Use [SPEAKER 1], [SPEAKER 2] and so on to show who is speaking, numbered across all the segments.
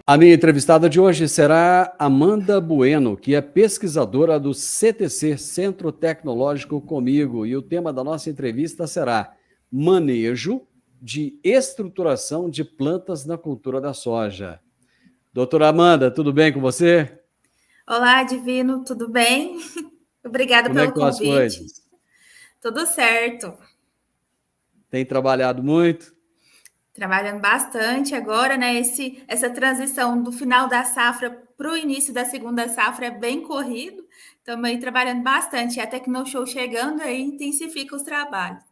[SPEAKER 1] A minha entrevistada de hoje será Amanda Bueno, que é pesquisadora do CTC, Centro Tecnológico Comigo, e o tema da nossa entrevista será Manejo de Estruturação de Plantas na Cultura da Soja. Doutora Amanda, tudo bem com você?
[SPEAKER 2] Olá, Divino, tudo bem? Obrigada
[SPEAKER 1] Como é que
[SPEAKER 2] pelo
[SPEAKER 1] estão as
[SPEAKER 2] convite.
[SPEAKER 1] coisas?
[SPEAKER 2] Tudo certo.
[SPEAKER 1] Tem trabalhado muito?
[SPEAKER 2] Trabalhando bastante agora, né? Essa transição do final da safra para o início da segunda safra é bem corrido. Também trabalhando bastante. E a Tecnoshow chegando aí intensifica os trabalhos.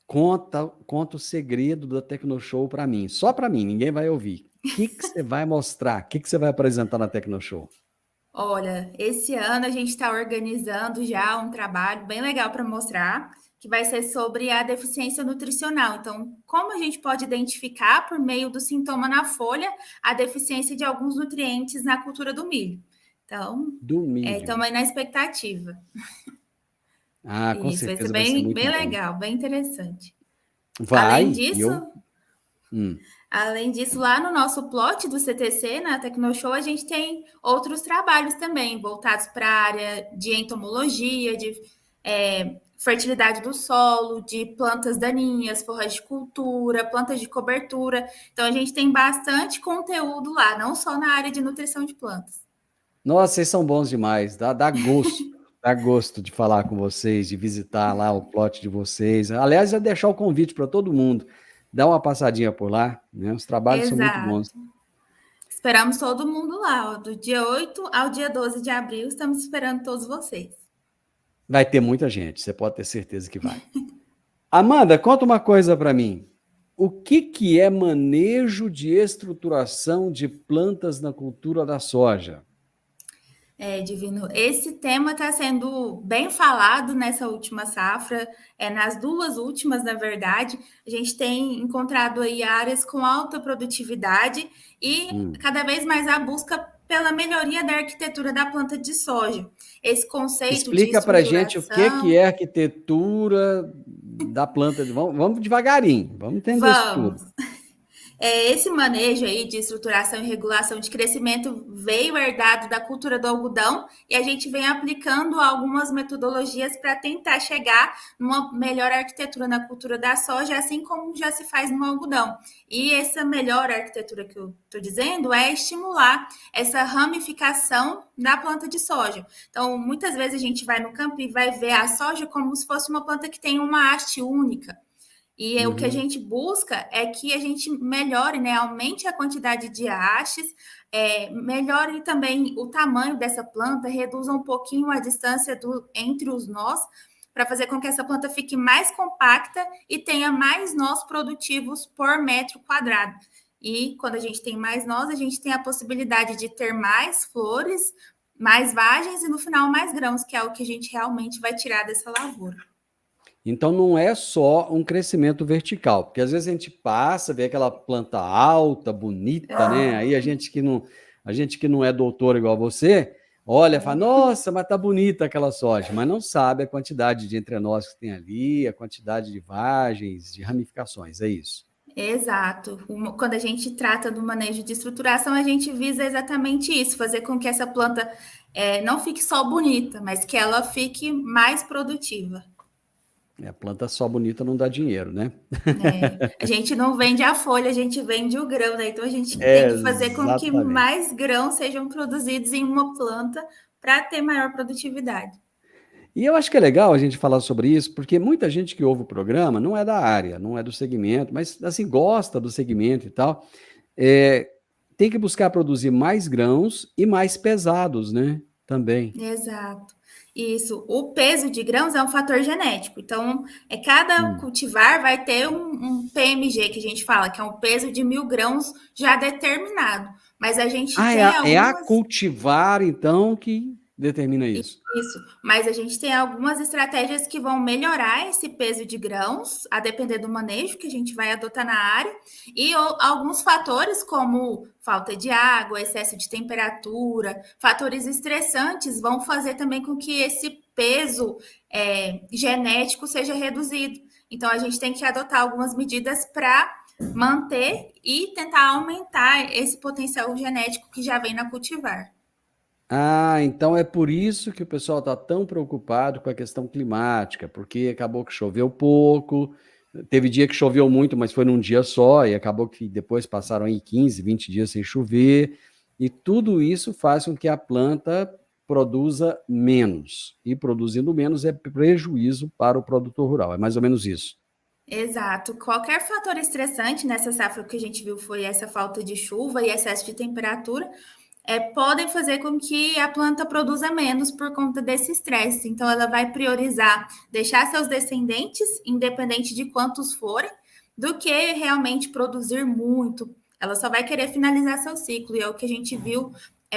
[SPEAKER 1] Conta o segredo da Tecnoshow para mim, só para mim, ninguém vai ouvir. O que você vai mostrar? O que você vai apresentar na Tecnoshow?
[SPEAKER 2] Olha, esse ano a gente está organizando já um trabalho bem legal para mostrar, que vai ser sobre a deficiência nutricional. Então, como a gente pode identificar por meio do sintoma na folha a deficiência de alguns nutrientes na cultura do milho. Então,
[SPEAKER 1] Do milho.
[SPEAKER 2] estamos aí na expectativa.
[SPEAKER 1] Ah, com
[SPEAKER 2] Isso vai ser
[SPEAKER 1] certeza vai ser muito
[SPEAKER 2] bem
[SPEAKER 1] bom.
[SPEAKER 2] legal, bem interessante. Além
[SPEAKER 1] Vai, e
[SPEAKER 2] disso,
[SPEAKER 1] eu. Hum.
[SPEAKER 2] Além disso, lá no nosso plot do CTC, na Tecnoshow, a gente tem outros trabalhos também voltados para a área de entomologia, de fertilidade do solo, de plantas daninhas, forragicultura, plantas de cobertura. Então, a gente tem bastante conteúdo lá, não só na área de nutrição de plantas.
[SPEAKER 1] Nossa, vocês são bons demais. Dá gosto. Dá gosto de falar com vocês, de visitar lá o plot de vocês. Aliás, é deixar o convite para todo mundo. Dá uma passadinha por lá, né? Os trabalhos são muito
[SPEAKER 2] Exato.
[SPEAKER 1] bons.
[SPEAKER 2] Esperamos todo mundo lá, ó, do dia 8 ao dia 12 de abril. Estamos esperando todos vocês.
[SPEAKER 1] Vai ter muita gente, você pode ter certeza que vai. Amanda, conta uma coisa para mim. O que é manejo de estruturação de plantas na cultura da soja?
[SPEAKER 2] Divino, esse tema está sendo bem falado nessa última safra, nas duas últimas, na verdade. A gente tem encontrado aí áreas com alta produtividade e cada vez mais a busca pela melhoria da arquitetura da planta de soja. Esse conceito de
[SPEAKER 1] Explica para gente o que
[SPEAKER 2] estruturação.
[SPEAKER 1] é arquitetura da planta. Vamos devagarinho, vamos entender isso tudo.
[SPEAKER 2] Vamos. Esse manejo aí de estruturação e regulação de crescimento veio herdado da cultura do algodão e a gente vem aplicando algumas metodologias para tentar chegar numa melhor arquitetura na cultura da soja, assim como já se faz no algodão. E essa melhor arquitetura que eu estou dizendo é estimular essa ramificação da planta de soja. Então, muitas vezes a gente vai no campo e vai ver a soja como se fosse uma planta que tem uma haste única. E o que a gente busca é que a gente melhore, né, aumente a quantidade de hastes, melhore também o tamanho dessa planta, reduza um pouquinho a distância entre os nós, para fazer com que essa planta fique mais compacta e tenha mais nós produtivos por metro quadrado. E quando a gente tem mais nós, a gente tem a possibilidade de ter mais flores, mais vagens e no final mais grãos, que é o que a gente realmente vai tirar dessa lavoura.
[SPEAKER 1] Então não é só um crescimento vertical, porque às vezes a gente passa, vê aquela planta alta, bonita, né? Aí a gente que não é doutor igual você, olha, fala, nossa, mas tá bonita aquela soja, mas não sabe a quantidade de entrenós que tem ali, a quantidade de vagens, de ramificações, é isso.
[SPEAKER 2] Exato. Quando a gente trata do manejo de estruturação, a gente visa exatamente isso, fazer com que essa planta não fique só bonita, mas que ela fique mais produtiva.
[SPEAKER 1] A planta só bonita não dá dinheiro, né?
[SPEAKER 2] A gente não vende a folha, a gente vende o grão, né? Então a gente tem que fazer com que
[SPEAKER 1] Exatamente.
[SPEAKER 2] mais grãos sejam produzidos em uma planta para ter maior produtividade.
[SPEAKER 1] E eu acho que é legal a gente falar sobre isso, porque muita gente que ouve o programa não é da área, não é do segmento, mas assim, gosta do segmento e tal. Tem que buscar produzir mais grãos e mais pesados, né? Também.
[SPEAKER 2] Exato. Isso. O peso de grãos é um fator genético. Então, cada
[SPEAKER 1] Hum.
[SPEAKER 2] cultivar vai ter um PMG, que a gente fala, que é um peso de 1.000 grãos já determinado. Mas a gente
[SPEAKER 1] Ah,
[SPEAKER 2] tem
[SPEAKER 1] é a
[SPEAKER 2] algumas.
[SPEAKER 1] cultivar, então, que determina isso.
[SPEAKER 2] Isso, mas a gente tem algumas estratégias que vão melhorar esse peso de grãos, a depender do manejo que a gente vai adotar na área, e alguns fatores, como falta de água, excesso de temperatura, fatores estressantes, vão fazer também com que esse peso genético seja reduzido. Então, a gente tem que adotar algumas medidas para manter e tentar aumentar esse potencial genético que já vem na cultivar.
[SPEAKER 1] Ah, então é por isso que o pessoal está tão preocupado com a questão climática, porque acabou que choveu pouco, teve dia que choveu muito, mas foi num dia só, e acabou que depois passaram aí 15, 20 dias sem chover, e tudo isso faz com que a planta produza menos, e produzindo menos é prejuízo para o produtor rural, é mais ou menos isso.
[SPEAKER 2] Exato. Qualquer fator estressante nessa safra que a gente viu foi essa falta de chuva e excesso de temperatura, podem fazer com que a planta produza menos por conta desse estresse. Então, ela vai priorizar deixar seus descendentes, independente de quantos forem, do que realmente produzir muito. Ela só vai querer finalizar seu ciclo, e é o que a gente viu,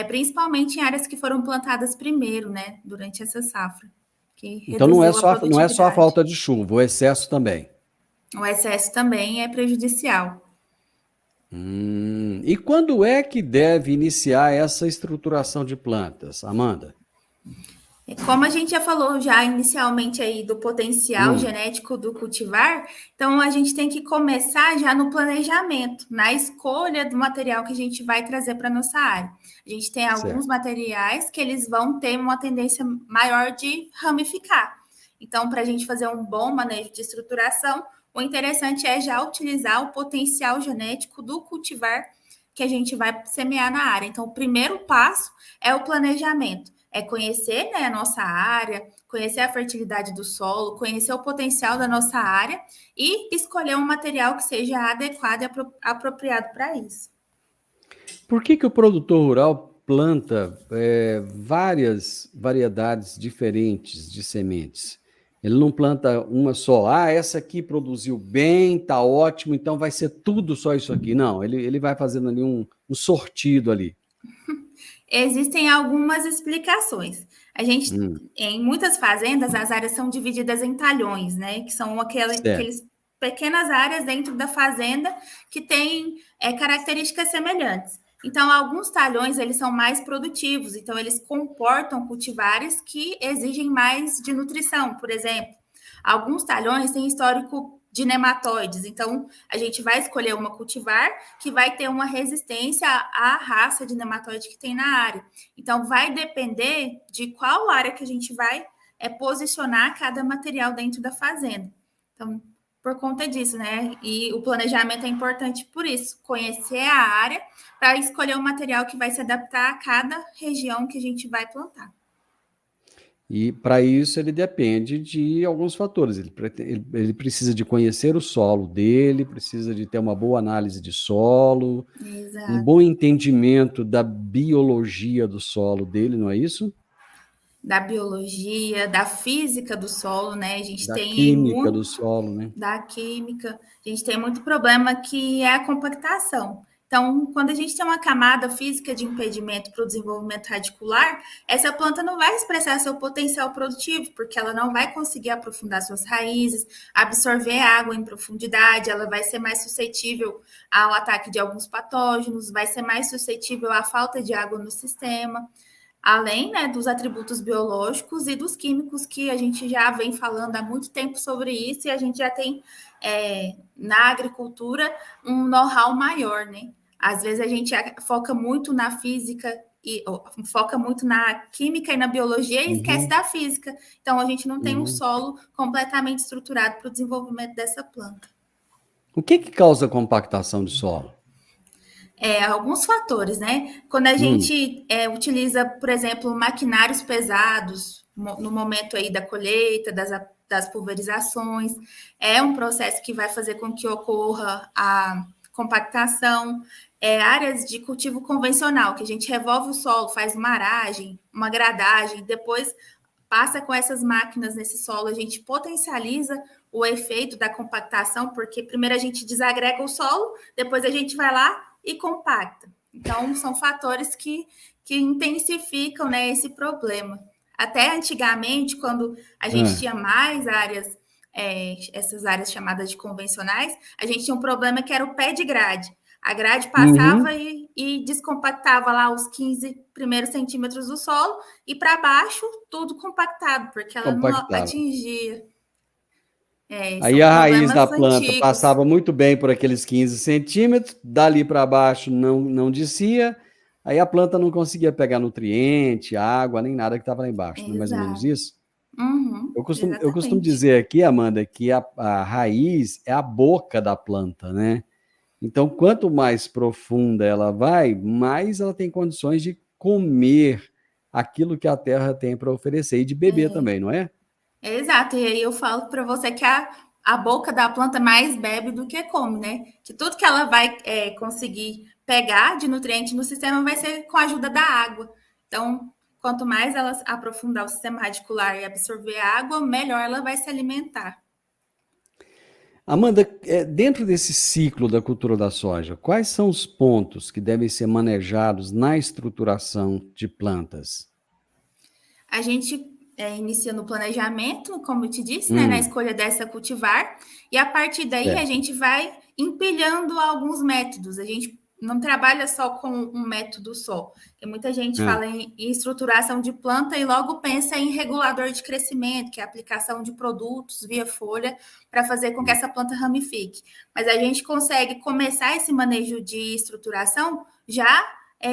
[SPEAKER 2] principalmente em áreas que foram plantadas primeiro, né, durante essa safra, que
[SPEAKER 1] Então não é
[SPEAKER 2] reduziu a
[SPEAKER 1] só, não é só a
[SPEAKER 2] produtividade.
[SPEAKER 1] falta de chuva, o excesso também.
[SPEAKER 2] O excesso também é prejudicial.
[SPEAKER 1] E quando é que deve iniciar essa estruturação de plantas, Amanda?
[SPEAKER 2] Como a gente já falou já inicialmente aí do potencial
[SPEAKER 1] Hum,
[SPEAKER 2] genético do cultivar, então a gente tem que começar já no planejamento, na escolha do material que a gente vai trazer para nossa área. A gente tem alguns
[SPEAKER 1] certo.
[SPEAKER 2] materiais que eles vão ter uma tendência maior de ramificar. Então, para a gente fazer um bom manejo de estruturação, o interessante é já utilizar o potencial genético do cultivar que a gente vai semear na área. Então, o primeiro passo é o planejamento, é conhecer, né, a nossa área, conhecer a fertilidade do solo, conhecer o potencial da nossa área e escolher um material que seja adequado e apropriado para isso.
[SPEAKER 1] Por que que o produtor rural planta várias variedades diferentes de sementes? Ele não planta uma só. Ah, essa aqui produziu bem, tá ótimo, então vai ser tudo só isso aqui. Não, ele vai fazendo ali um sortido ali.
[SPEAKER 2] Existem algumas explicações. A gente,
[SPEAKER 1] Hum,
[SPEAKER 2] em muitas fazendas, as áreas são divididas em talhões, né? Que são
[SPEAKER 1] certo.
[SPEAKER 2] aqueles pequenas áreas dentro da fazenda que têm características semelhantes. Então, alguns talhões eles são mais produtivos, então eles comportam cultivares que exigem mais de nutrição, por exemplo. Alguns talhões têm histórico de nematóides, então a gente vai escolher uma cultivar que vai ter uma resistência à raça de nematóide que tem na área. Então, vai depender de qual área que a gente vai posicionar cada material dentro da fazenda. Então, por conta disso, né? E o planejamento é importante por isso, conhecer a área para escolher o material que vai se adaptar a cada região que a gente vai plantar.
[SPEAKER 1] E para isso ele depende de alguns fatores. Ele precisa de conhecer o solo dele, precisa de ter uma boa análise de solo, um
[SPEAKER 2] Exato.
[SPEAKER 1] bom entendimento da biologia do solo dele, não é isso?
[SPEAKER 2] Da biologia, da física do solo, né? A gente
[SPEAKER 1] Da
[SPEAKER 2] tem aí
[SPEAKER 1] química do
[SPEAKER 2] muito
[SPEAKER 1] solo, né?
[SPEAKER 2] da química, a gente tem muito problema que é a compactação. Então, quando a gente tem uma camada física de impedimento para o desenvolvimento radicular, essa planta não vai expressar seu potencial produtivo, porque ela não vai conseguir aprofundar suas raízes, absorver água em profundidade, ela vai ser mais suscetível ao ataque de alguns patógenos, vai ser mais suscetível à falta de água no sistema. Além, né, dos atributos biológicos e dos químicos que a gente já vem falando há muito tempo sobre isso e a gente já tem na agricultura um know-how maior, né? Às vezes a gente foca muito na física e foca muito na química e na biologia e esquece
[SPEAKER 1] Uhum,
[SPEAKER 2] da física. Então a gente não tem um
[SPEAKER 1] uhum.
[SPEAKER 2] solo completamente estruturado para o desenvolvimento dessa planta.
[SPEAKER 1] O que que causa compactação de solo?
[SPEAKER 2] Alguns fatores, né? Quando a
[SPEAKER 1] Hum,
[SPEAKER 2] gente utiliza, por exemplo, maquinários pesados no momento aí da colheita, das pulverizações, é um processo que vai fazer com que ocorra a compactação. Áreas de cultivo convencional, que a gente revolve o solo, faz uma aragem, uma gradagem, depois passa com essas máquinas nesse solo, a gente potencializa o efeito da compactação, porque primeiro a gente desagrega o solo, depois a gente vai lá e compacta. Então, são fatores que intensificam, né, esse problema. Até antigamente, quando a gente
[SPEAKER 1] é.
[SPEAKER 2] tinha mais áreas, essas áreas chamadas de convencionais, a gente tinha um problema que era o pé de grade. A grade passava
[SPEAKER 1] Uhum,
[SPEAKER 2] e descompactava lá os 15 primeiros centímetros do solo, e para baixo, tudo compactado, porque ela não
[SPEAKER 1] compactado.
[SPEAKER 2] atingia.
[SPEAKER 1] Aí
[SPEAKER 2] São
[SPEAKER 1] a raiz da
[SPEAKER 2] problemas
[SPEAKER 1] planta
[SPEAKER 2] antigos.
[SPEAKER 1] passava muito bem por aqueles 15 centímetros, dali para baixo não descia, aí a planta não conseguia pegar nutriente, água, nem nada que estava lá embaixo. Não é mais ou menos
[SPEAKER 2] Exato.
[SPEAKER 1] isso?
[SPEAKER 2] Uhum,
[SPEAKER 1] Eu costumo
[SPEAKER 2] exatamente.
[SPEAKER 1] dizer aqui, Amanda, que a raiz é a boca da planta, né? Então, quanto mais profunda ela vai, mais ela tem condições de comer aquilo que a terra tem para oferecer e de beber também, não é?
[SPEAKER 2] Exato. E aí eu falo para você que a boca da planta mais bebe do que come, né? Que tudo que ela vai conseguir pegar de nutriente no sistema vai ser com a ajuda da água. Então, quanto mais ela aprofundar o sistema radicular e absorver água, melhor ela vai se alimentar.
[SPEAKER 1] Amanda, dentro desse ciclo da cultura da soja, quais são os pontos que devem ser manejados na estruturação de plantas?
[SPEAKER 2] A gente inicia no planejamento, como eu te disse, né, na
[SPEAKER 1] Hum,
[SPEAKER 2] escolha dessa cultivar, e a partir daí a
[SPEAKER 1] certo.
[SPEAKER 2] gente vai empilhando alguns métodos. A gente não trabalha só com um método só. Tem muita gente
[SPEAKER 1] Ah,
[SPEAKER 2] fala em estruturação de planta e logo pensa em regulador de crescimento, que é a aplicação de produtos via folha para fazer com que essa planta ramifique. Mas a gente consegue começar esse manejo de estruturação já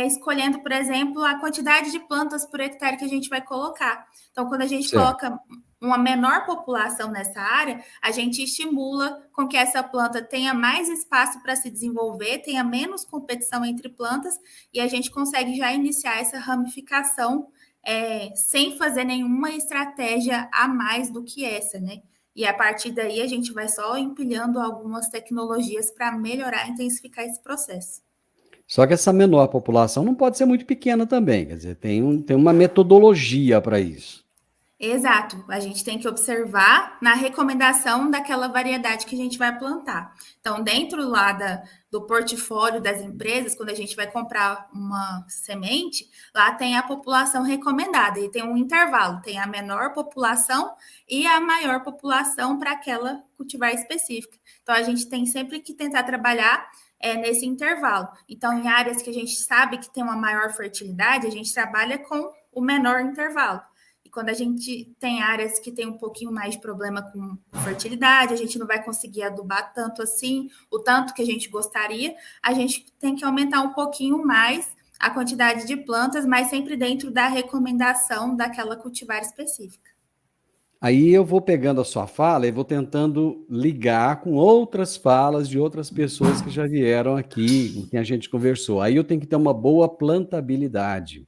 [SPEAKER 2] escolhendo, por exemplo, a quantidade de plantas por hectare que a gente vai colocar. Então, quando a gente
[SPEAKER 1] certo.
[SPEAKER 2] coloca uma menor população nessa área, a gente estimula com que essa planta tenha mais espaço para se desenvolver, tenha menos competição entre plantas e a gente consegue já iniciar essa ramificação sem fazer nenhuma estratégia a mais do que essa, né? E a partir daí a gente vai só empilhando algumas tecnologias para melhorar e intensificar esse processo.
[SPEAKER 1] Só que essa menor população não pode ser muito pequena também, quer dizer, tem uma metodologia para isso.
[SPEAKER 2] Exato, a gente tem que observar na recomendação daquela variedade que a gente vai plantar. Então, dentro lá do portfólio das empresas, quando a gente vai comprar uma semente, lá tem a população recomendada e tem um intervalo, tem a menor população e a maior população para aquela cultivar específica. Então, a gente tem sempre que tentar trabalhar nesse intervalo. Então, em áreas que a gente sabe que tem uma maior fertilidade, a gente trabalha com o menor intervalo. E quando a gente tem áreas que tem um pouquinho mais de problema com fertilidade, a gente não vai conseguir adubar tanto assim, o tanto que a gente gostaria, a gente tem que aumentar um pouquinho mais a quantidade de plantas, mas sempre dentro da recomendação daquela cultivar específica.
[SPEAKER 1] Aí eu vou pegando a sua fala e vou tentando ligar com outras falas de outras pessoas que já vieram aqui, com quem a gente conversou. Aí eu tenho que ter uma boa plantabilidade.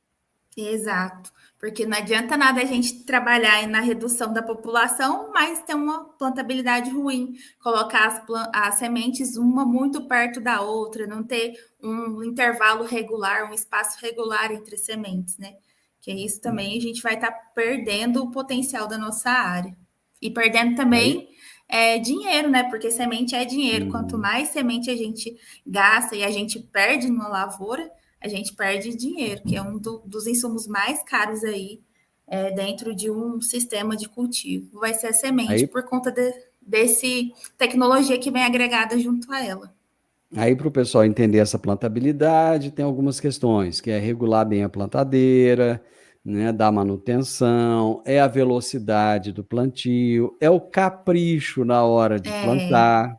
[SPEAKER 2] Exato, porque não adianta nada a gente trabalhar na redução da população, mas ter uma plantabilidade ruim, colocar as sementes uma muito perto da outra, não ter um intervalo regular, um espaço regular entre sementes, né? Que isso também a gente vai estar perdendo o potencial da nossa área. E perdendo
[SPEAKER 1] Aí,
[SPEAKER 2] também dinheiro, né? Porque semente é dinheiro. Quanto
[SPEAKER 1] uhum.
[SPEAKER 2] mais semente a gente gasta e a gente perde numa lavoura, a gente perde dinheiro, que é dos insumos mais caros aí dentro de um sistema de cultivo. Vai ser a semente
[SPEAKER 1] Aí,
[SPEAKER 2] por conta desse tecnologia que vem agregada junto a ela.
[SPEAKER 1] aí para o pessoal entender essa plantabilidade, tem algumas questões, que é regular bem a plantadeira, né, dar manutenção, é a velocidade do plantio, é o capricho na hora de plantar.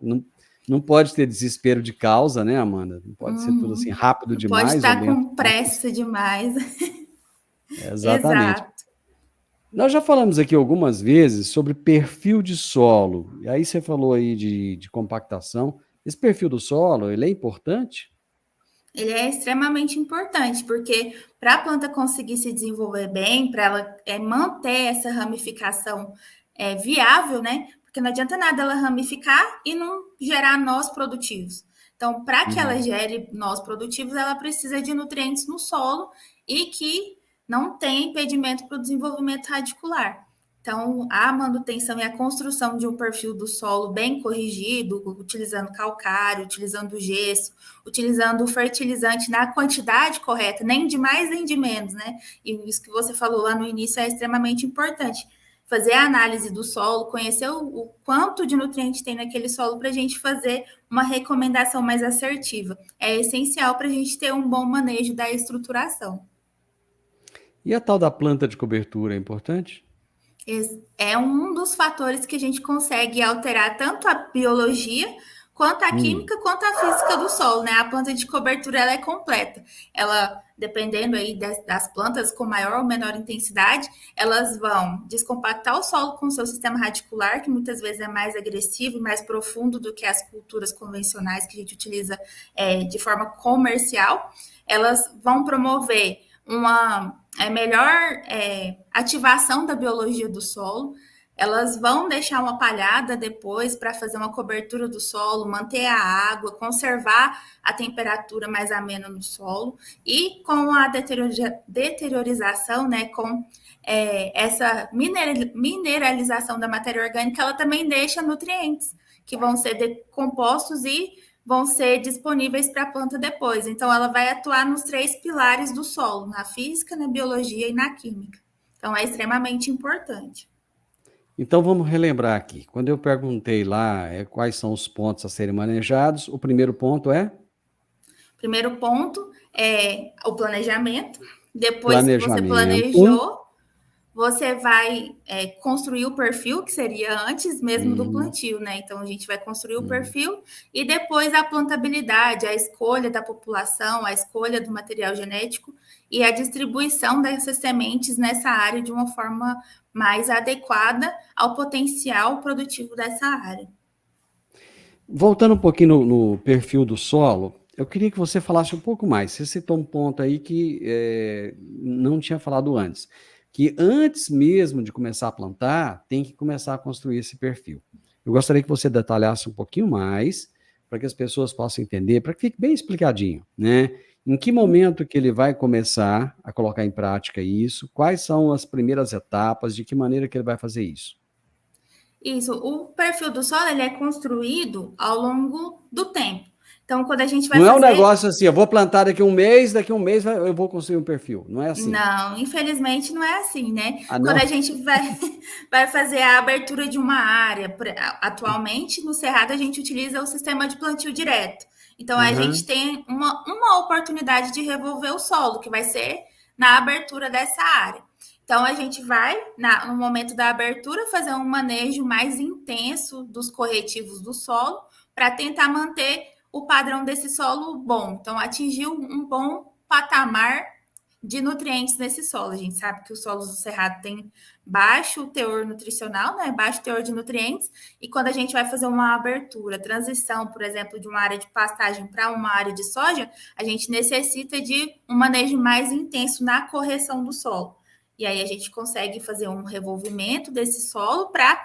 [SPEAKER 1] Não pode ter desespero de causa, né, Amanda? Não pode ser tudo assim
[SPEAKER 2] Uhum.
[SPEAKER 1] rápido
[SPEAKER 2] Não pode
[SPEAKER 1] demais ou
[SPEAKER 2] estar
[SPEAKER 1] lento
[SPEAKER 2] com
[SPEAKER 1] demais.
[SPEAKER 2] pressa demais.
[SPEAKER 1] Exatamente.
[SPEAKER 2] Exato.
[SPEAKER 1] Nós já falamos aqui algumas vezes sobre perfil de solo. E aí você falou aí de compactação. Esse perfil do solo, ele é importante?
[SPEAKER 2] Ele é extremamente importante, porque para a planta conseguir se desenvolver bem, para ela manter essa ramificação viável, né? Porque não adianta nada ela ramificar e não gerar nós produtivos. Então, para que ela
[SPEAKER 1] Uhum.
[SPEAKER 2] gere nós produtivos, ela precisa de nutrientes no solo e que não tem impedimento para o desenvolvimento radicular. Então, a manutenção e a construção de um perfil do solo bem corrigido, utilizando calcário, utilizando gesso, utilizando o fertilizante na quantidade correta, nem de mais nem de menos, né? E isso que você falou lá no início é extremamente importante. Fazer a análise do solo, conhecer o quanto de nutriente tem naquele solo para a gente fazer uma recomendação mais assertiva. É essencial para a gente ter um bom manejo da estruturação.
[SPEAKER 1] E a tal da planta de cobertura é importante?
[SPEAKER 2] É um dos fatores que a gente consegue alterar tanto a biologia quanto a
[SPEAKER 1] Hum.
[SPEAKER 2] química quanto a física do solo, né? A planta de cobertura ela é completa. Ela, dependendo aí das plantas com maior ou menor intensidade, elas vão descompactar o solo com o seu sistema radicular, que muitas vezes é mais agressivo e mais profundo do que as culturas convencionais que a gente utiliza de forma comercial. Elas vão promover uma melhor ativação da biologia do solo. Elas vão deixar uma palhada depois para fazer uma cobertura do solo, manter a água, conservar a temperatura mais amena no solo. E com a deteriorização, né, com essa mineralização da matéria orgânica, ela também deixa nutrientes que vão ser decompostos e vão ser disponíveis para a planta depois. Então, ela vai atuar nos 3 pilares do solo, na física, na biologia e na química. Então, é extremamente importante.
[SPEAKER 1] Então vamos relembrar aqui. Quando eu perguntei lá quais são os pontos a serem manejados, o primeiro ponto é
[SPEAKER 2] Primeiro ponto é o planejamento. Depois que você
[SPEAKER 1] planejamento.
[SPEAKER 2] planejou, você vai construir o perfil, que seria antes mesmo do
[SPEAKER 1] Hum,
[SPEAKER 2] plantio, né? Então, a gente vai construir o
[SPEAKER 1] hum.
[SPEAKER 2] perfil e depois a plantabilidade, a escolha da população, a escolha do material genético e a distribuição dessas sementes nessa área de uma forma mais adequada ao potencial produtivo dessa área.
[SPEAKER 1] Voltando um pouquinho no perfil do solo, eu queria que você falasse um pouco mais. Você citou um ponto aí que não tinha falado antes, que antes mesmo de começar a plantar, tem que começar a construir esse perfil. Eu gostaria que você detalhasse um pouquinho mais, para que as pessoas possam entender, para que fique bem explicadinho, né? Em que momento que ele vai começar a colocar em prática isso? Quais são as primeiras etapas? De que maneira que ele vai fazer isso?
[SPEAKER 2] Isso, o perfil do solo ele é construído ao longo do tempo. Então, quando a gente vai
[SPEAKER 1] Não é um
[SPEAKER 2] fazer.
[SPEAKER 1] negócio assim, eu vou plantar daqui um mês eu vou construir um perfil. Não é assim.
[SPEAKER 2] Não, infelizmente não é assim, né?
[SPEAKER 1] Ah,
[SPEAKER 2] Quando a
[SPEAKER 1] não?
[SPEAKER 2] gente vai fazer a abertura de uma área, atualmente no Cerrado a gente utiliza o sistema de plantio direto. Então a gente
[SPEAKER 1] Aham.
[SPEAKER 2] tem uma oportunidade de revolver o solo, que vai ser na abertura dessa área. Então a gente vai, no momento da abertura, fazer um manejo mais intenso dos corretivos do solo para tentar manter o padrão desse solo bom. Então, atingir um bom patamar de nutrientes nesse solo. A gente sabe que os solos do Cerrado têm baixo teor nutricional, né? Baixo teor de nutrientes, e quando a gente vai fazer uma abertura, transição, por exemplo, de uma área de pastagem para uma área de soja, a gente necessita de um manejo mais intenso na correção do solo. E aí a gente consegue fazer um revolvimento desse solo para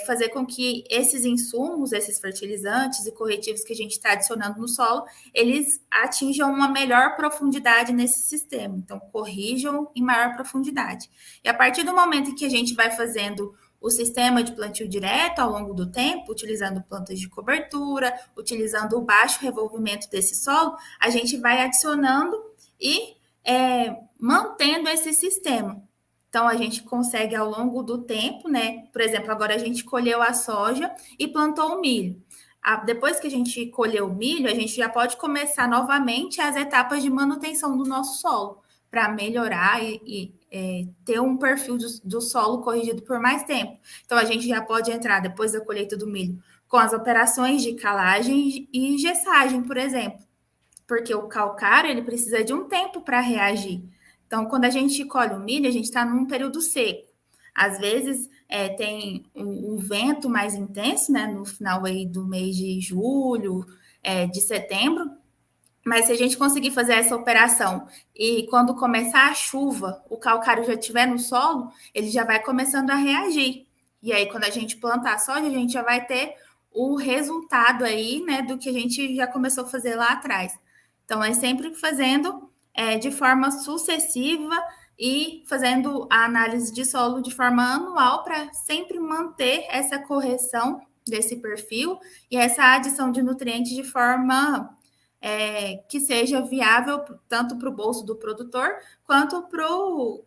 [SPEAKER 2] fazer com que esses insumos, esses fertilizantes e corretivos que a gente está adicionando no solo, eles atinjam uma melhor profundidade nesse sistema. Então, corrijam em maior profundidade. E a partir do momento em que a gente vai fazendo o sistema de plantio direto ao longo do tempo, utilizando plantas de cobertura, utilizando o baixo revolvimento desse solo, a gente vai adicionando e mantendo esse sistema. Então, a gente consegue ao longo do tempo, né? Por exemplo, agora a gente colheu a soja e plantou o milho. Depois que a gente colheu o milho, a gente já pode começar novamente as etapas de manutenção do nosso solo, para melhorar e ter um perfil do solo corrigido por mais tempo. Então, a gente já pode entrar, depois da colheita do milho, com as operações de calagem e gessagem, por exemplo, porque o calcário ele precisa de um tempo para reagir. Então, quando a gente colhe o milho, a gente está num período seco. Às vezes tem um vento mais intenso, né, no final aí do mês de julho, de setembro. Mas se a gente conseguir fazer essa operação e quando começar a chuva, o calcário já estiver no solo, ele já vai começando a reagir. E aí, quando a gente plantar a soja, a gente já vai ter o resultado aí, né, do que a gente já começou a fazer lá atrás. Então, é sempre fazendo de forma sucessiva e fazendo a análise de solo de forma anual para sempre manter essa correção desse perfil e essa adição de nutrientes de forma que seja viável tanto para o bolso do produtor quanto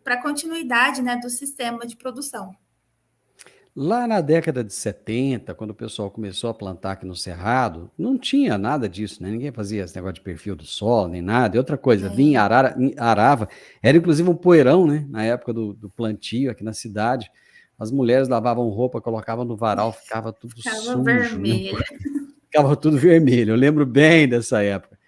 [SPEAKER 2] para a continuidade, né, do sistema de produção.
[SPEAKER 1] Lá na década de 70, quando o pessoal começou a plantar aqui no Cerrado, não tinha nada disso, né? Ninguém fazia esse negócio de perfil do solo, nem nada. E outra coisa, vinha arava, era inclusive um poeirão, né? Na época do plantio aqui na cidade. as mulheres lavavam roupa, colocavam no varal, ficava tudo
[SPEAKER 2] Ficava
[SPEAKER 1] sujo, né?
[SPEAKER 2] vermelha.
[SPEAKER 1] Ficava tudo vermelho. Eu lembro bem dessa época.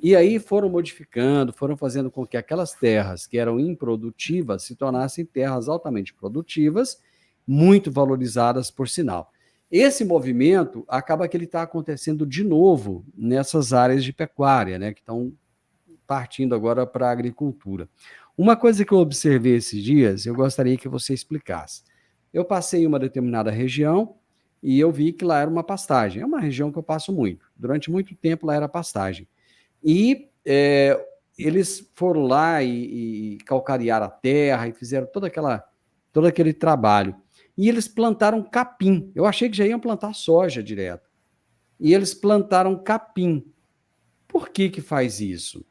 [SPEAKER 1] E aí foram modificando, foram fazendo com que aquelas terras que eram improdutivas se tornassem terras altamente produtivas, muito valorizadas, por sinal. Esse movimento acaba que ele está acontecendo de novo nessas áreas de pecuária, né, que estão partindo agora para a agricultura. Uma coisa que eu observei esses dias, eu gostaria que você explicasse. Eu passei em uma determinada região e eu vi que lá era uma pastagem. É uma região que eu passo muito. Durante muito tempo lá era pastagem. E eles foram lá e calcarearam a terra e fizeram todo aquele trabalho. E eles plantaram capim. Eu achei que já iam plantar soja direto. E eles plantaram capim. Por que que faz isso?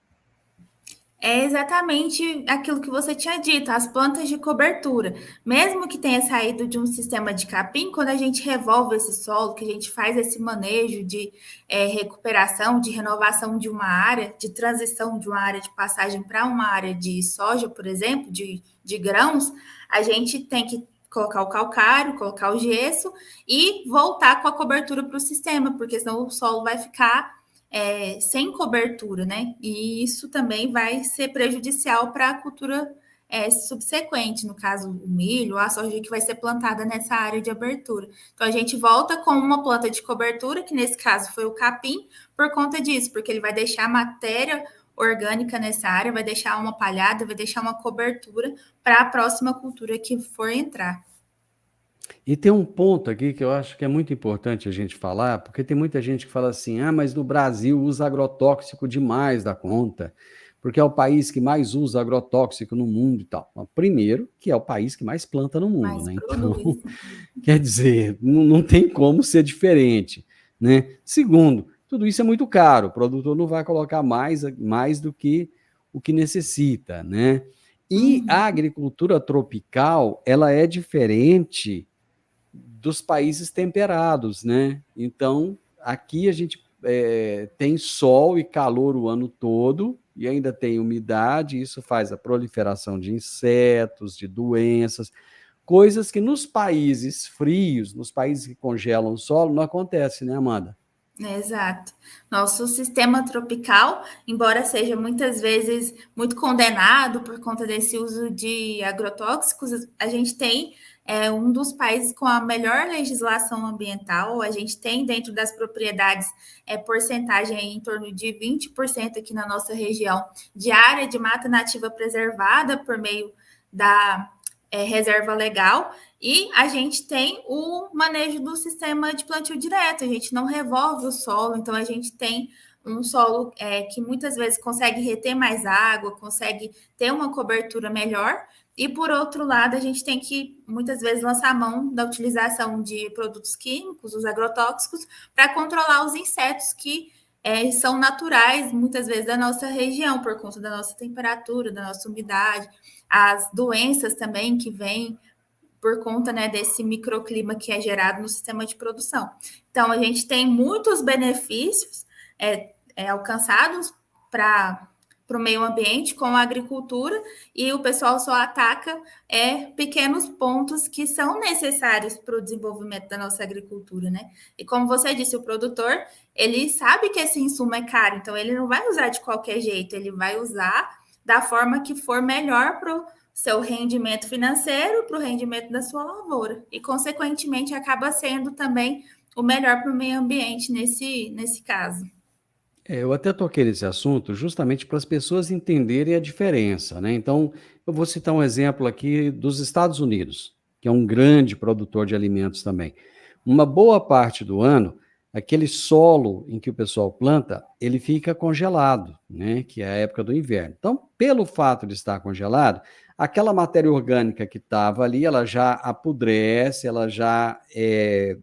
[SPEAKER 2] É exatamente aquilo que você tinha dito, as plantas de cobertura. Mesmo que tenha saído de um sistema de capim, quando a gente revolve esse solo, que a gente faz esse manejo de recuperação, de renovação de uma área, de transição de uma área de passagem para uma área de soja, por exemplo, de grãos, a gente tem que colocar o calcário, colocar o gesso e voltar com a cobertura para o sistema, porque senão o solo vai ficar sem cobertura, né? E isso também vai ser prejudicial para a cultura subsequente, no caso, o milho, a soja que vai ser plantada nessa área de abertura. Então, a gente volta com uma planta de cobertura, que nesse caso foi o capim, por conta disso, porque ele vai deixar matéria orgânica nessa área, vai deixar uma palhada, vai deixar uma cobertura para a próxima cultura que for entrar.
[SPEAKER 1] E tem um ponto aqui que eu acho que é muito importante a gente falar, porque tem muita gente que fala assim: ah, mas no Brasil usa agrotóxico demais da conta, porque é o país que mais usa agrotóxico no mundo e tal. Bom, primeiro, que é o país que mais planta no mundo,
[SPEAKER 2] Mas
[SPEAKER 1] né? Então,
[SPEAKER 2] produz.
[SPEAKER 1] quer dizer, não tem como ser diferente, né? Segundo, tudo isso é muito caro, o produtor não vai colocar mais do que o que necessita, né? E a
[SPEAKER 2] Uhum.
[SPEAKER 1] agricultura tropical, ela é diferente dos países temperados, né? Então, aqui a gente tem sol e calor o ano todo, e ainda tem umidade, isso faz a proliferação de insetos, de doenças, coisas que nos países frios, nos países que congelam o solo, não acontece, né, Amanda?
[SPEAKER 2] Exato. Nosso sistema tropical, embora seja muitas vezes muito condenado por conta desse uso de agrotóxicos, a gente tem um dos países com a melhor legislação ambiental. A gente tem dentro das propriedades porcentagem em torno de 20% aqui na nossa região de área de mata nativa preservada por meio da reserva legal. E a gente tem o manejo do sistema de plantio direto, a gente não revolve o solo, então a gente tem um solo que muitas vezes consegue reter mais água, consegue ter uma cobertura melhor. E por outro lado, a gente tem que muitas vezes lançar a mão da utilização de produtos químicos, os agrotóxicos, para controlar os insetos que são naturais, muitas vezes, da nossa região, por conta da nossa temperatura, da nossa umidade, as doenças também que vêm por conta, né, desse microclima que é gerado no sistema de produção. Então, a gente tem muitos benefícios alcançados para o meio ambiente com a agricultura, e o pessoal só ataca pequenos pontos que são necessários para o desenvolvimento da nossa agricultura, né? E como você disse, o produtor, ele sabe que esse insumo é caro, então ele não vai usar de qualquer jeito, ele vai usar da forma que for melhor para o seu rendimento financeiro, para o rendimento da sua lavoura. E, consequentemente, acaba sendo também o melhor para o meio ambiente nesse caso.
[SPEAKER 1] Eu até toquei nesse assunto justamente para as pessoas entenderem a diferença, né? Então, eu vou citar um exemplo aqui dos Estados Unidos, que é um grande produtor de alimentos também. Uma boa parte do ano, aquele solo em que o pessoal planta, ele fica congelado, né? Que é a época do inverno. Então, pelo fato de estar congelado, aquela matéria orgânica que estava ali, ela já apodrece, ela já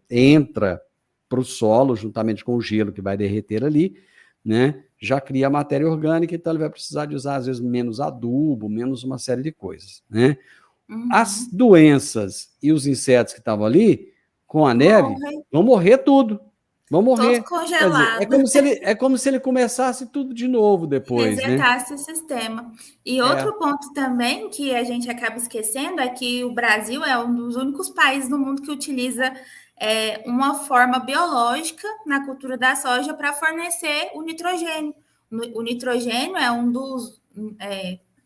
[SPEAKER 1] entra para o solo, juntamente com o gelo que vai derreter ali, né? Já cria matéria orgânica, então ele vai precisar de usar, às vezes, menos adubo, menos uma série de coisas, né? As
[SPEAKER 2] Uhum.
[SPEAKER 1] doenças e os insetos que estavam ali, com a neve,
[SPEAKER 2] Morre.
[SPEAKER 1] vão morrer tudo. Vão
[SPEAKER 2] todo
[SPEAKER 1] morrer. Quer dizer,
[SPEAKER 2] congelado.
[SPEAKER 1] é como se ele começasse tudo de novo depois, né?
[SPEAKER 2] Resetasse o sistema. E
[SPEAKER 1] É.
[SPEAKER 2] outro ponto também que a gente acaba esquecendo é que o Brasil é um dos únicos países no mundo que utiliza uma forma biológica na cultura da soja para fornecer o nitrogênio. O nitrogênio é um dos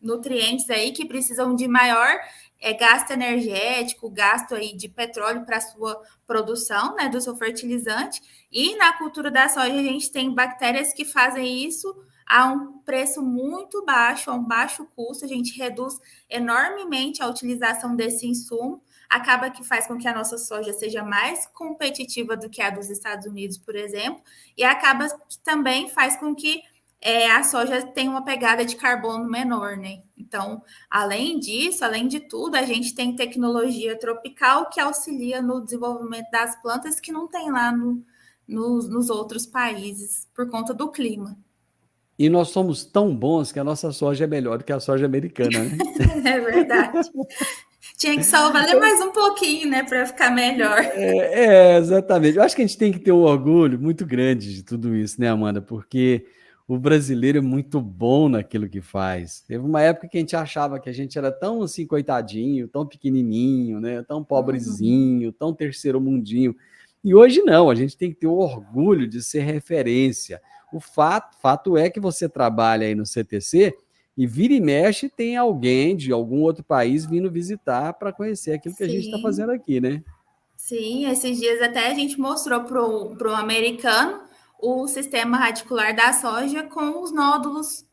[SPEAKER 2] nutrientes aí que precisam de maior gasto energético, gasto aí de petróleo para sua produção, né, do seu fertilizante. E na cultura da soja a gente tem bactérias que fazem isso a um preço muito baixo, a um baixo custo, a gente reduz enormemente a utilização desse insumo, acaba que faz com que a nossa soja seja mais competitiva do que a dos Estados Unidos, por exemplo, e acaba que também faz com que a soja tenha uma pegada de carbono menor, né? Então, além disso, além de tudo, a gente tem tecnologia tropical que auxilia no desenvolvimento das plantas que não tem lá nos outros países por conta do clima.
[SPEAKER 1] E nós somos tão bons que a nossa soja é melhor do que a soja americana, né?
[SPEAKER 2] É verdade. Tinha que só valer mais um pouquinho, né, para ficar melhor.
[SPEAKER 1] Exatamente. Eu acho que a gente tem que ter um orgulho muito grande de tudo isso, né, Amanda? Porque o brasileiro é muito bom naquilo que faz. Teve uma época que a gente achava que a gente era tão assim, coitadinho, tão pequenininho, né? Tão pobrezinho, tão terceiro mundinho. E hoje não, a gente tem que ter o orgulho de ser referência. Fato é que você trabalha aí no CTC e vira e mexe tem alguém de algum outro país vindo visitar para conhecer aquilo que a gente está fazendo
[SPEAKER 2] Sim,
[SPEAKER 1] aqui, né?
[SPEAKER 2] sim. Esses dias até a gente mostrou pro americano o sistema radicular da soja com os nódulos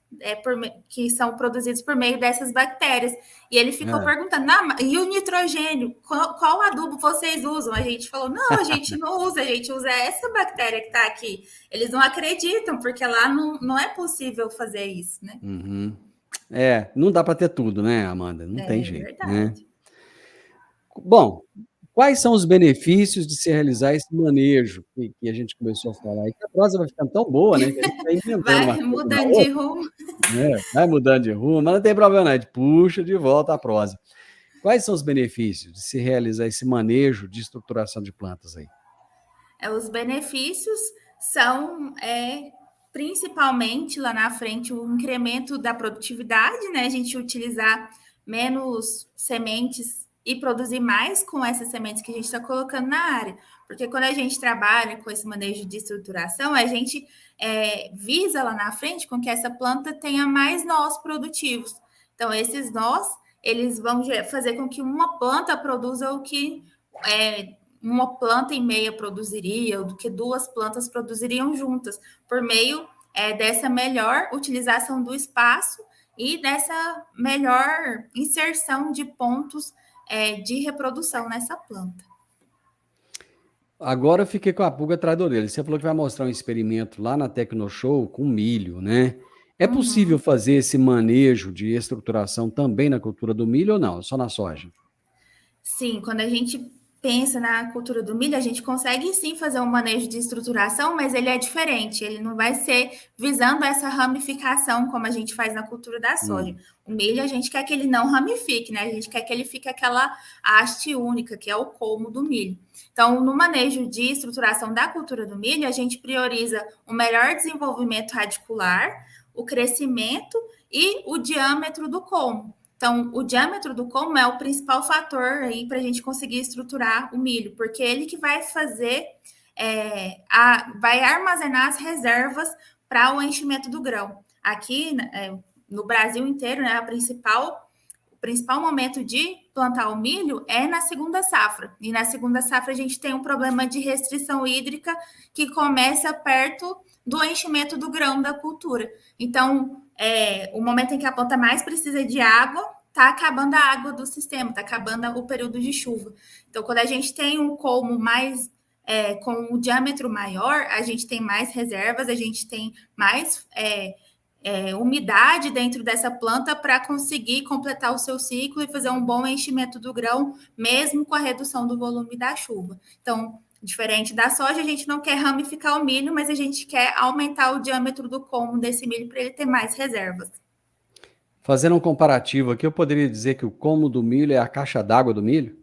[SPEAKER 2] que são produzidos por meio dessas bactérias. E ele ficou
[SPEAKER 1] É.
[SPEAKER 2] perguntando, ah, e o nitrogênio? Qual adubo vocês usam? A gente falou, não, a gente não usa, a gente usa essa bactéria que está aqui. Eles não acreditam, porque lá não é possível fazer isso, né?
[SPEAKER 1] Uhum. Não dá para ter tudo, né, Amanda? Não tem
[SPEAKER 2] É
[SPEAKER 1] jeito, né?
[SPEAKER 2] verdade.
[SPEAKER 1] Bom, quais são os benefícios de se realizar esse manejo que a gente começou a falar? E que a prosa vai ficando tão boa, né? Que a gente vai inventando uma
[SPEAKER 2] Vai
[SPEAKER 1] coisa na
[SPEAKER 2] mudando de
[SPEAKER 1] outra,
[SPEAKER 2] rumo.
[SPEAKER 1] né? Vai mudando de rumo, mas não tem problema, não. A gente puxa de volta a prosa. Quais são os benefícios de se realizar esse manejo de estruturação de plantas aí?
[SPEAKER 2] Os benefícios são principalmente lá na frente o incremento da produtividade, né? A gente utilizar menos sementes e produzir mais com essas sementes que a gente está colocando na área. Porque quando a gente trabalha com esse manejo de estruturação, a gente visa lá na frente com que essa planta tenha mais nós produtivos. Então, esses nós, eles vão fazer com que uma planta produza o que uma planta e meia produziria, ou do que duas plantas produziriam juntas, por meio dessa melhor utilização do espaço e dessa melhor inserção de pontos de reprodução nessa planta.
[SPEAKER 1] Agora eu fiquei com a pulga atrás da orelha. Você falou que vai mostrar um experimento lá na Tecnoshow com milho, né? É possível
[SPEAKER 2] Uhum.
[SPEAKER 1] fazer esse manejo de estruturação também na cultura do milho ou não? Só na soja?
[SPEAKER 2] Sim, quando a gente pensa na cultura do milho, a gente consegue sim fazer um manejo de estruturação, mas ele é diferente. Ele não vai ser visando essa ramificação como a gente faz na cultura da soja.
[SPEAKER 1] Hum.
[SPEAKER 2] O milho, a gente quer que ele não ramifique, né? A gente quer que ele fique aquela haste única, que é o colmo do milho. Então, no manejo de estruturação da cultura do milho, a gente prioriza o melhor desenvolvimento radicular, o crescimento e o diâmetro do colmo. Então, o diâmetro do colmo é o principal fator aí para a gente conseguir estruturar o milho, porque ele que vai fazer, vai armazenar as reservas para o enchimento do grão. Aqui, no Brasil inteiro, né, o principal momento de plantar o milho é na segunda safra. E na segunda safra a gente tem um problema de restrição hídrica que começa perto do enchimento do grão da cultura. Então, o momento em que a planta mais precisa de água, está acabando a água do sistema, está acabando o período de chuva. Então, quando a gente tem um colmo mais com o diâmetro maior, a gente tem mais reservas, a gente tem mais umidade dentro dessa planta para conseguir completar o seu ciclo e fazer um bom enchimento do grão, mesmo com a redução do volume da chuva. Então, diferente da soja, a gente não quer ramificar o milho, mas a gente quer aumentar o diâmetro do colmo desse milho para ele ter mais reservas.
[SPEAKER 1] Fazendo um comparativo aqui, eu poderia dizer que o como do milho é a caixa d'água do milho?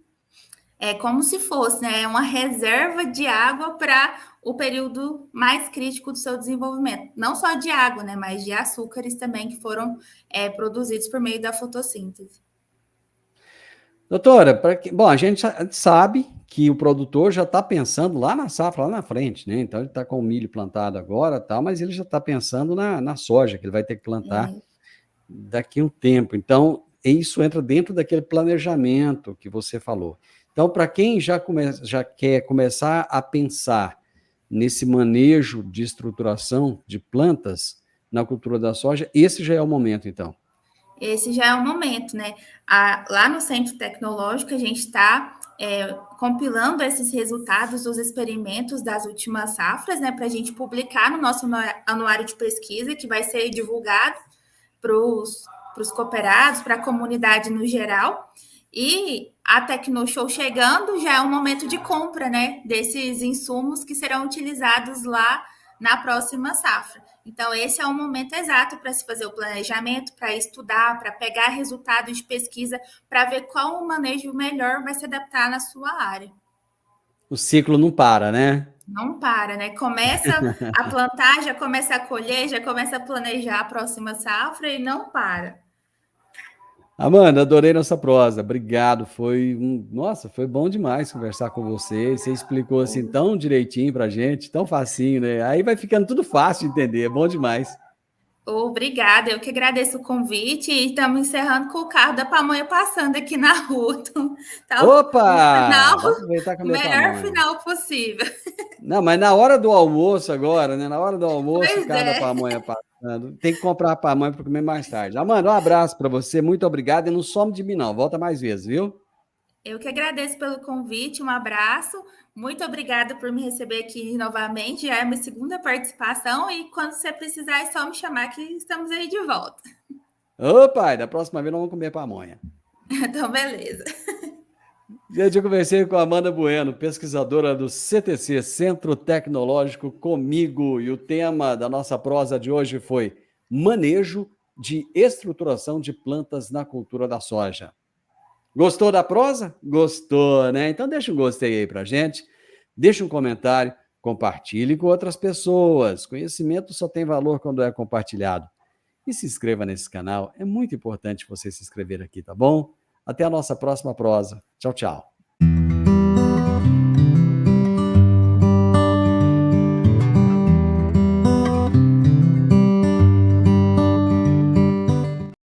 [SPEAKER 2] É como se fosse, né, uma reserva de água para o período mais crítico do seu desenvolvimento. Não só de água, né, mas de açúcares também que foram produzidos por meio da fotossíntese.
[SPEAKER 1] Doutora, bom, a gente sabe que o produtor já está pensando lá na safra, lá na frente, né? Então ele está com o milho plantado agora, tal, mas ele já está pensando na soja, que ele vai ter que plantar
[SPEAKER 2] É,
[SPEAKER 1] daqui a um tempo. Então, isso entra dentro daquele planejamento que você falou. Então, para quem já quer começar a pensar nesse manejo de estruturação de plantas na cultura da soja, esse já é o momento, então.
[SPEAKER 2] esse já é o momento, né? Lá no Centro Tecnológico, a gente está compilando esses resultados dos experimentos das últimas safras, né, para a gente publicar no nosso anuário de pesquisa, que vai ser divulgado para os cooperados, para a comunidade no geral. E a Tecnoshow chegando já é um momento de compra, né, desses insumos que serão utilizados lá na próxima safra. Então, esse é o momento exato para se fazer o planejamento, para estudar, para pegar resultados de pesquisa, para ver qual o manejo melhor vai se adaptar na sua área.
[SPEAKER 1] O ciclo não para, né?
[SPEAKER 2] Não para, né? Começa a plantar, já começa a colher, já começa a planejar a próxima safra e não para.
[SPEAKER 1] Amanda, adorei nossa prosa. Obrigado. Nossa, foi bom demais conversar com você. Você explicou assim tão direitinho pra gente, tão facinho, né? Aí vai ficando tudo fácil de entender. É bom demais.
[SPEAKER 2] Obrigada, eu que agradeço o convite e estamos encerrando com o carro da pamonha passando aqui na rua. Então, tá o final,
[SPEAKER 1] Opa! Vou aproveitar e
[SPEAKER 2] o
[SPEAKER 1] comer
[SPEAKER 2] melhor
[SPEAKER 1] pamonha.
[SPEAKER 2] final possível.
[SPEAKER 1] Não, mas na hora do almoço agora, né? Na hora do almoço,
[SPEAKER 2] Pois
[SPEAKER 1] cada
[SPEAKER 2] é.
[SPEAKER 1] pamonha passando. Tem que comprar a pamonha para comer mais tarde. Amanda, um abraço para você. Muito obrigado. E não some de mim, não. Volta mais vezes, viu?
[SPEAKER 2] Eu que agradeço pelo convite, um abraço. Muito obrigada por me receber aqui novamente. Já é minha segunda participação e quando você precisar é só me chamar que estamos aí de volta.
[SPEAKER 1] Ô, pai, da próxima vez nós vamos comer pamonha.
[SPEAKER 2] Então, beleza.
[SPEAKER 1] Gente, eu conversei com a Amanda Bueno, pesquisadora do CTC, Centro Tecnológico, comigo. E o tema da nossa prosa de hoje foi manejo de estruturação de plantas na cultura da soja. Gostou da prosa? Gostou, né? Então deixa um gostei aí pra gente, deixa um comentário, compartilhe com outras pessoas. Conhecimento só tem valor quando é compartilhado. E se inscreva nesse canal, é muito importante você se inscrever aqui, tá bom? Até a nossa próxima prosa. Tchau, tchau.